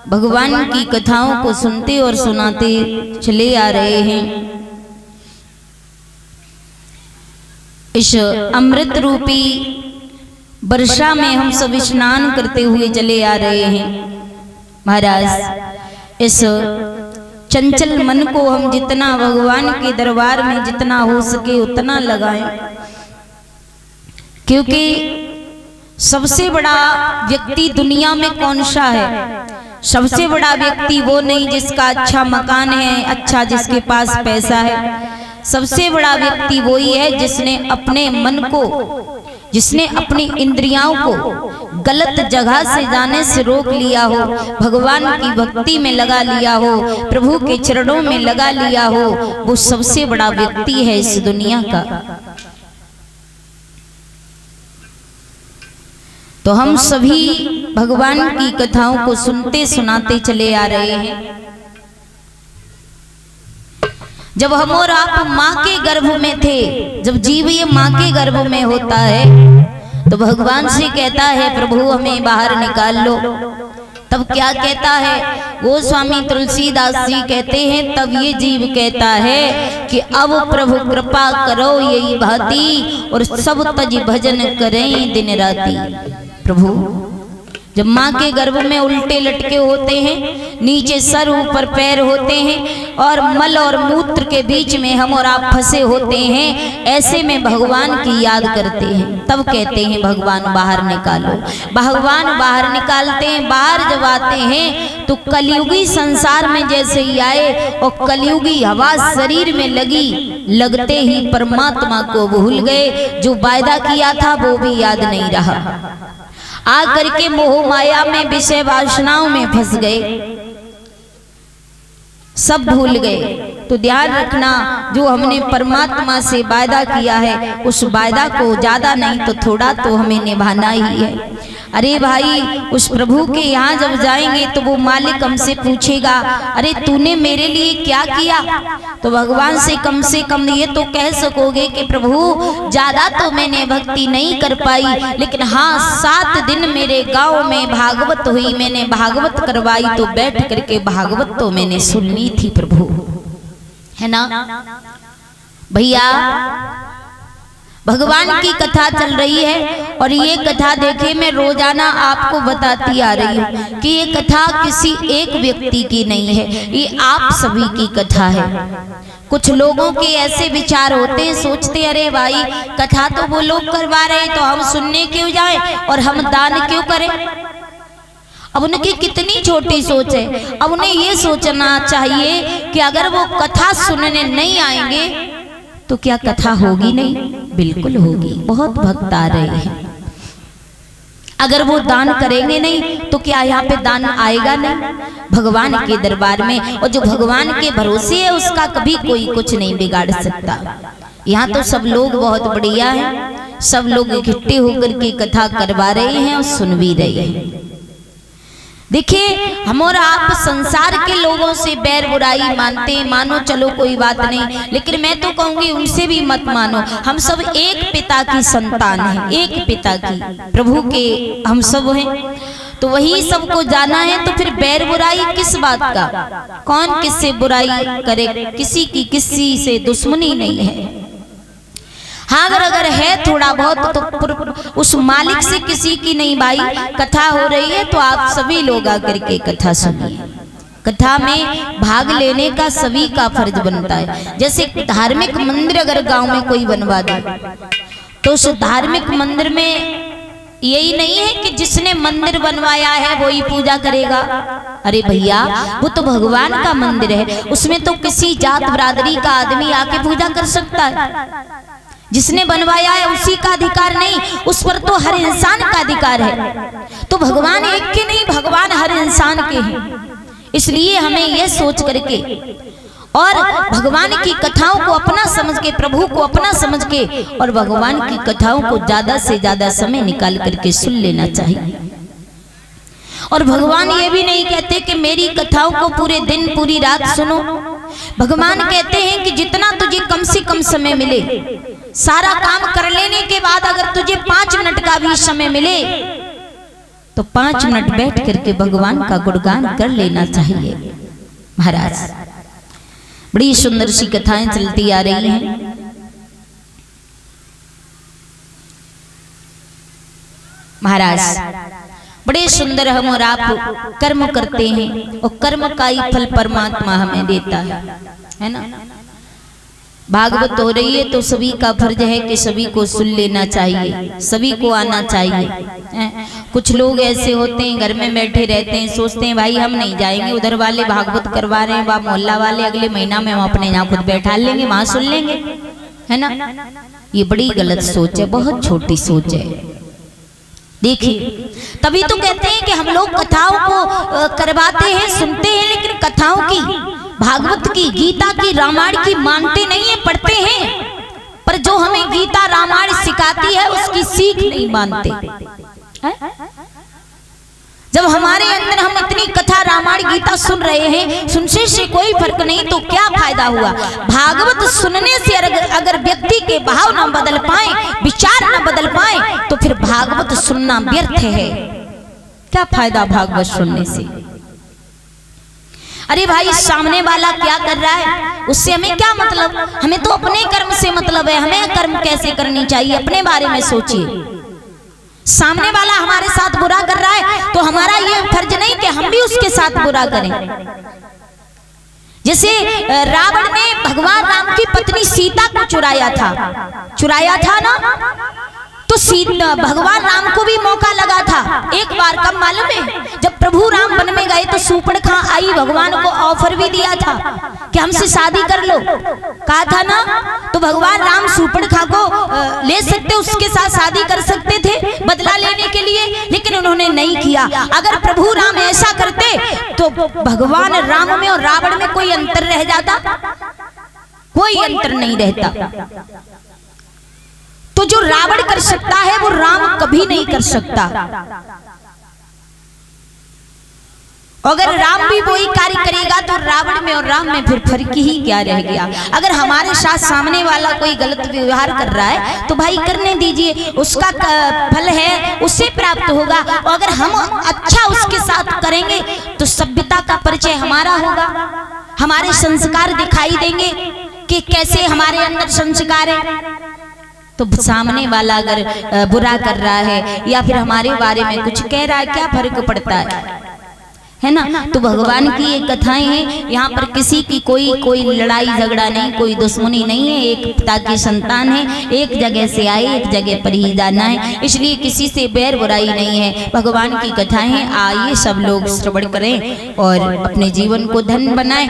भगवान की कथाओं को सुनते और सुनाते चले आ रहे हैं। इस अमृत रूपी वर्षा में हम सब स्नान करते हुए चले आ रहे हैं। महाराज, इस चंचल मन को हम जितना भगवान के दरबार में जितना हो सके उतना लगाएं, क्योंकि सबसे बड़ा व्यक्ति दुनिया में कौन सा है? सबसे बड़ा व्यक्ति वो नहीं जिसका अच्छा मकान है, अच्छा जिसके पास पैसा है। सबसे बड़ा व्यक्ति वही है जिसने अपने मन को, जिसने अपनी इंद्रियों को गलत जगह से जाने से रोक लिया हो, भगवान की भक्ति में लगा लिया हो, प्रभु के चरणों में लगा लिया हो, वो सबसे बड़ा व्यक्ति है इस दुनिया का। तो हम सभी भगवान की कथाओं को सुनते सुनाते चले आ रहे हैं। जब हम और आप माँ के गर्भ में थे, जब जीव ये माँ के गर्भ में होता है, तो भगवान से कहता है प्रभु हमें बाहर निकाल लो। तब क्या कहता है? गोस्वामी तुलसीदास जी कहते हैं, तब ये जीव कहता है कि अब प्रभु कृपा करो यही भांति, और सब तज भजन करें दिन राती। प्रभु जब माँ के गर्भ में उल्टे लटके होते हैं, नीचे सर ऊपर पैर होते हैं, और मल और मूत्र के बीच में हम और आप फंसे होते हैं, ऐसे में भगवान की याद करते हैं। तब कहते हैं भगवान बाहर निकालो। भगवान बाहर निकालते हैं। बाहर जब आते हैं तो कलयुगी संसार में जैसे ही आए, और कलयुगी हवा शरीर में लगी, लगते ही परमात्मा को भूल गए। जो वायदा किया था वो भी याद नहीं रहा। आकर के मोह माया में, विषय वासनाओं में फंस गए, सब भूल गए। तो ध्यान रखना, जो हमने परमात्मा से वायदा किया है, उस वायदा को ज्यादा नहीं तो थोड़ा तो हमें निभाना ही है। अरे भाई, उस प्रभु के यहाँ जब जाएंगे तो वो मालिक हमसे पूछेगा, अरे तूने मेरे लिए क्या किया? तो भगवान से कम ये तो कह सकोगे कि प्रभु ज्यादा तो मैंने भक्ति नहीं कर पाई, लेकिन हाँ 7 दिन मेरे गांव में भागवत हुई, मैंने भागवत करवाई, तो बैठ करके भागवत तो मैंने सुननी थी प्रभु, है ना भैया। भगवान की कथा चल रही है, और ये कथा देखे मैं रोजाना आपको बताती आ रही हूँ कि ये कथा किसी एक व्यक्ति की नहीं है, ये आप सभी की कथा है। कुछ लोगों के ऐसे विचार होते हैं, सोचते अरे भाई कथा तो वो लोग करवा रहे तो हम सुनने क्यों जाएं और हम दान क्यों करें। अब उनकी कितनी छोटी सोच है। अब उन्हें ये सोचना चाहिए कि अगर वो कथा सुनने नहीं आएंगे तो क्या कथा होगी नहीं? बिल्कुल होगी। बहुत भक्त आ रहे हैं। अगर वो दान करेंगे नहीं तो क्या यहाँ पे दान आएगा नहीं भगवान के दरबार में? और जो भगवान के भरोसे है उसका कभी कोई कुछ नहीं बिगाड़ सकता। यहाँ तो सब लोग बहुत बढ़िया हैं, सब लोग इकट्ठे होकर के कथा करवा रहे हैं और सुन भी रहे हैं। देखिए, हम और आप संसार के लोगों से बैर बुराई मानते हैं, मानो चलो कोई बात नहीं, लेकिन मैं तो कहूंगी उनसे भी मत मानो। हम सब एक पिता की संतान हैं, एक पिता की, प्रभु के हम सब हैं। तो वही सबको जाना है, तो फिर बैर बुराई किस बात का? कौन किससे बुराई करे? किसी की किसी से दुश्मनी नहीं है। हाँ, अगर है थोड़ा बहुत तो उस मालिक से किसी की नहीं। भाई कथा हो रही है तो आप सभी लोग आकर के कथा सुनिए। कथा में भाग लेने का सभी का फर्ज बनता है। जैसे धार्मिक मंदिर अगर गांव में कोई बनवा दे तो उस धार्मिक मंदिर में यही नहीं है कि जिसने मंदिर बनवाया है वो ही पूजा करेगा। अरे भैया, वो तो भगवान का मंदिर है, उसमें तो किसी जात बिरादरी का आदमी आके पूजा कर सकता है। जिसने बनवाया है उसी का अधिकार नहीं, उस पर तो हर इंसान का अधिकार है। तो भगवान एक के नहीं, भगवान हर इंसान के हैं। इसलिए हमें यह सोच करके और भगवान की कथाओं को अपना समझ के, प्रभु को अपना समझ के, और भगवान की कथाओं को ज्यादा से ज्यादा समय निकाल करके सुन लेना चाहिए। और भगवान ये भी नहीं कहते कि मेरी कथाओं को पूरे दिन पूरी रात सुनो। भगवान कहते हैं कि जितना तुझे कम से कम समय मिले, सारा काम कर लेने के बाद अगर तुझे 5 मिनट का भी समय मिले तो 5 मिनट बैठ करके भगवान का गुणगान कर लेना चाहिए। महाराज बड़ी सुंदर सी कथाएं चलती आ रही हैं। महाराज बड़े सुंदर हम और आप कर्म करते हैं और कर्म का ही फल परमात्मा हमें देता है ना। भागवत हो रही है तो सभी का फर्ज है कि सभी को सुन लेना चाहिए, सभी को आना चाहिए। कुछ लोग ऐसे होते हैं घर में बैठे रहते हैं, सोचते हैं भाई हम नहीं जाएंगे, उधर वाले भागवत करवा रहे हैं, वह मोहल्ला वाले अगले महीना में हम अपने यहाँ खुद बैठा लेंगे, वहां सुन लेंगे, है ना। ये बड़ी गलत सोच है, बहुत छोटी सोच है। देखिए तभी तो कहते हैं कि हम लोग कथाओं को करवाते हैं, सुनते हैं, लेकिन कथाओं की, भागवत की, गीता की, रामायण की मानते नहीं है, पढ़ते हैं, पर जो हमें गीता रामायण सिखाती है उसकी सीख नहीं मानते है? जब हमारे अंदर हम इतनी कथा रामायण गीता सुन रहे हैं, सुनने से कोई फर्क नहीं तो क्या फायदा हुआ। भागवत सुनने से अगर व्यक्ति के भाव न बदल पाए, विचार न बदल पाए, तो फिर भागवत सुनना व्यर्थ है। क्या फायदा भागवत सुनने से। अरे भाई सामने वाला क्या कर रहा है उससे हमें क्या मतलब, हमें तो अपने कर्म से मतलब है। हमें कर्म कैसे करनी चाहिए अपने बारे में सोचिए। सामने वाला हमारे साथ बुरा कर रहा है तो हमारा ये फर्ज नहीं कि हम भी उसके साथ बुरा करें। जैसे रावण ने भगवान राम की पत्नी सीता को चुराया था ना, तो भगवान राम को भी मौका लगा था एक बार। कब मालूम है? जब प्रभु राम वन में गए तो सूर्पणखा आई, भगवान को ऑफर भी दिया था कि हमसे शादी कर लो, कहा था ना। तो भगवान राम सूर्पणखा को ले सकते, उसके साथ शादी कर सकते थे बदला लेने के लिए, लेकिन उन्होंने नहीं किया। अगर प्रभु राम ऐसा करते तो भगवान राम में और रावण में कोई अंतर रह जाता? कोई अंतर नहीं रहता। तो जो रावण कर सकता है वो राम कभी नहीं कर सकता। अगर राम भी वही कार्य करेगा तो रावण में और राम में फिर फर्क ही क्या रह गया। अगर हमारे साथ सामने वाला कोई गलत व्यवहार कर रहा है तो भाई करने दीजिए, उसका फल है, उससे प्राप्त होगा। और अगर हम अच्छा उसके साथ करेंगे तो सभ्यता का परिचय हमारा होगा, हमारे संस्कार दिखाई देंगे कि कैसे हमारे अंदर संस्कार है। तो सामने वाला अगर बुरा कर रहा है या फिर हमारे बारे में कुछ कह रहा है, क्या फर्क पड़ता है ना। तो भगवान की ये कथाएं हैं, यहाँ पर किसी की कोई लड़ाई झगड़ा नहीं, कोई दुश्मनी नहीं है। एक पिता की संतान है, एक जगह से आए, एक जगह पर ही जाना है, इसलिए किसी से बैर बुराई नहीं है। भगवान की कथाएं हैं, आइए सब लोग श्रवण करें और अपने जीवन को धन्य बनाएं।